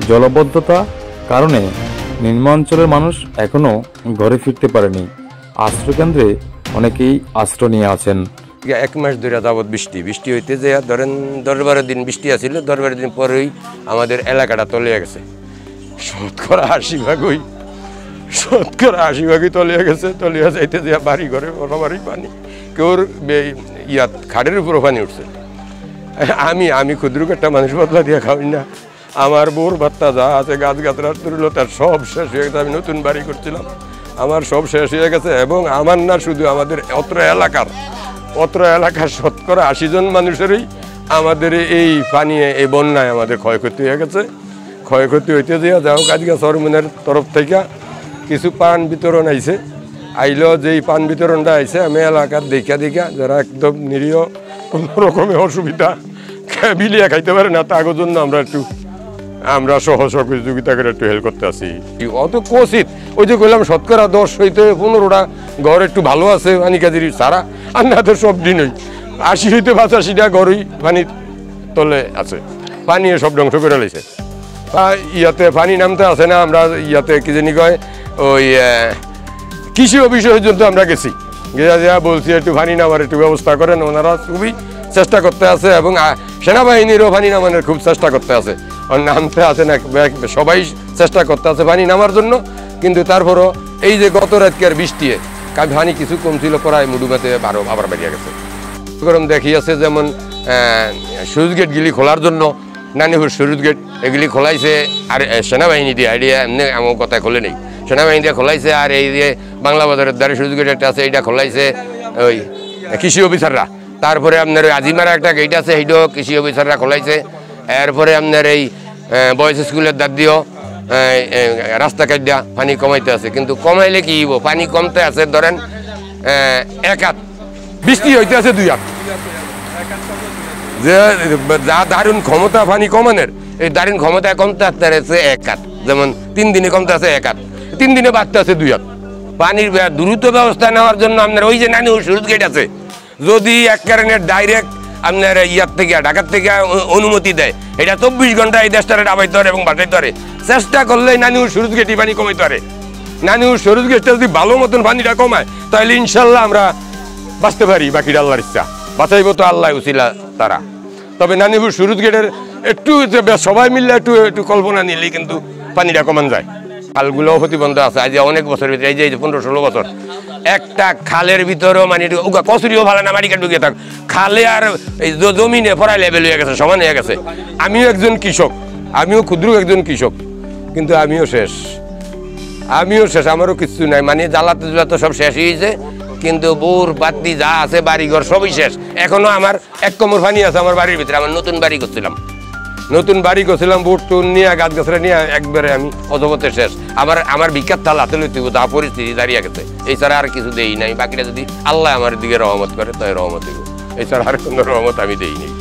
জলবদ্ধতা কারণে নিম্নাঞ্চলের মানুষ এখনও ঘরে ফিরতে পারেনি। আশ্রয়কেন্দ্রে অনেকেই আশ্রয় নিয়ে আছেন। 1 মাস ধরে যাবৎ বৃষ্টি হইতে যে ধরেন 10-12 দিন বৃষ্টি আছিল, 10-12 দিন পরেই আমাদের এলাকাটা তলিয়ে গেছে। শতকরা 80 ভাগই তলিয়ে গেছে। তলিয়া যাইতে যে বাড়ি ঘরে সবারই পানি, কেউর খাটের উপরও পানি উঠছে। আমি ক্ষুদ্র একটা মানুষ বদলা দিয়ে খাওয়াই না। আমার বোর বাত্তা যা আছে গাছ গাছরা তুললো তার সব শেষ হয়ে গেছে। আমি নতুন বাড়ি করছিলাম, আমার সব শেষ হয়ে গেছে। এবং আমার না শুধু আমাদের অত্র এলাকার শতকরা 80 জন মানুষেরই আমাদের এই পানি এই বন্যায় আমাদের ক্ষয়ক্ষতি হয়ে গেছে। ক্ষয়ক্ষতি হইতে দেওয়া যাও কাজগা সরমনের তরফ থেকে কিছু পান বিতরণ আইলো। যেই পান বিতরণটা আইছে আমি এলাকার দেখা যারা একদম নিরীহ কোনো রকমের অসুবিধা বিলিয়া খাইতে পারে না, তার জন্য আমরা সহযোগিতা করে একটু হেল্প করতে আসি। অত কোচিত ওই যে বললাম শতকরা 10 হইতে 15টা ঘর একটু ভালো আছে পানি কাজির সারা, আর না তো সব দিনই 80 হইতে 85টা ঘরই পানির তলে আছে। পানি সব ধ্বংস করে লাইছে। ইয়াতে পানি নামতে আছে না, আমরা ইয়াতে কি জানি কয় ওই কৃষি অফিস পর্যন্ত আমরা গেছি, গিয়া বলছি একটু পানি নামার একটু ব্যবস্থা করেন। ওনারা খুবই চেষ্টা করতে আছে এবং সেনাবাহিনীরও পানি নামানোর খুব চেষ্টা করতে আছে। নামতে আছে না, সবাই চেষ্টা করতে আছে পানি নামার জন্য। কিন্তু তারপরও এই যে গত রাতকার বৃষ্টি পানি কিছু কম ছিল, প্রায় মুডুমাতে আবার বেরিয়ে গেছে। গরম দেখিয়েছে যেমন সুইচ গেটগুলি খোলার জন্য নানিপুর সুইচ গেট এগুলি খোলাইছে, আর সেনাবাহিনী দিয়ে আইডিয়া এমনি আমার কথায় খোলে নেই, সেনাবাহিনী দিয়ে খোলাইছে। আর এই যে বাংলা বাজারের দ্বারে সুইচ গেট একটা আছে, এইটা খোলাইছে ওই কৃষি অফিসাররা। তারপরে আপনার ওই আজিমারা একটা গেট আছে, সেইটাও কৃষি অফিসাররা খোলাইছে। এরপরে আপনার এই বয়েজ স্কুলের দ্বার দিয়েও রাস্তা কাটিয়া পানি কমাইতে আছে। কিন্তু কমাইলে কি হইব, পানি কমতে আছে ধরেন 1 হাত, বৃষ্টি হইতে আছে 2 হাত। যে যা দারুণ ক্ষমতা পানি কমানোর, এই দারুণ ক্ষমতা কমতে আছে 1 হাত। যেমন 3 দিনে কমতে আছে 1 হাত, 3 দিনে বাড়তে আছে 2 হাত। পানির দ্রুত ব্যবস্থা নেওয়ার জন্য আপনার ওই যে নানিপুর সুইচ গেট আছে, যদি এক কারণে ডাইরেক্ট আপনার ইয়ার থেকে ঢাকার থেকে অনুমতি দেয়, এটা 24 ঘন্টা এই দেশটারে ডাবাইতে পারে এবং বাঁচাইতে পারে। চেষ্টা করলেই নানিপুর সুইচ গেটই পানি কমাইতে পারে। নানিপুর সুইচ গেটটা যদি ভালো মতন পানিটা কমায়, তাহলে ইনশাল্লাহ আমরা বাঁচতে পারি। বাকিটা আল্লাহর ইচ্ছা, বাঁচাইব তো আল্লাহ উছিলা তারা। তবে নানিপুর সুইচ গেটের একটু সবাই মিললে একটু কল্পনা নিলেই কিন্তু পানিটা কমান যায়। খালগুলোও প্রতিবন্ধ আছে। আজ অনেক বছরের ভিতরে, এই যে 15-16 বছর একটা খালের ভিতরেও মানে কচুরিও ভালো না, মাটিকে ঢুকিয়ে থাক খালে আর এই জমিনে পড়াই লেভেল হয়ে গেছে, সমান হয়ে গেছে। আমিও একজন কৃষক, আমিও ক্ষুদ্র একজন কৃষক, কিন্তু আমিও শেষ, আমারও কিছু নাই। মানে জ্বালাতে সব শেষ হয়েছে, কিন্তু বোর বাতি যা আছে বাড়িঘর সবই শেষ। এখনো আমার 1 কোমর পানি আছে আমার বাড়ির ভিতরে। আমার নতুন বাড়ি করছিলাম বোট টুন নিয়ে গাছ গাছরা নিয়ে একবারে আমি অধপথে শেষ। আমার বিখ্যাত থাল হাতে লইতে যা পরিস্থিতি দাঁড়িয়ে গেছে, এছাড়া আর কিছু দেই নাই। বাকিটা যদি আল্লাহ আমার দিকে রহমত করে তাই রহমত দিব, এছাড়া আর কোনো রহমত আমি দেই নাই।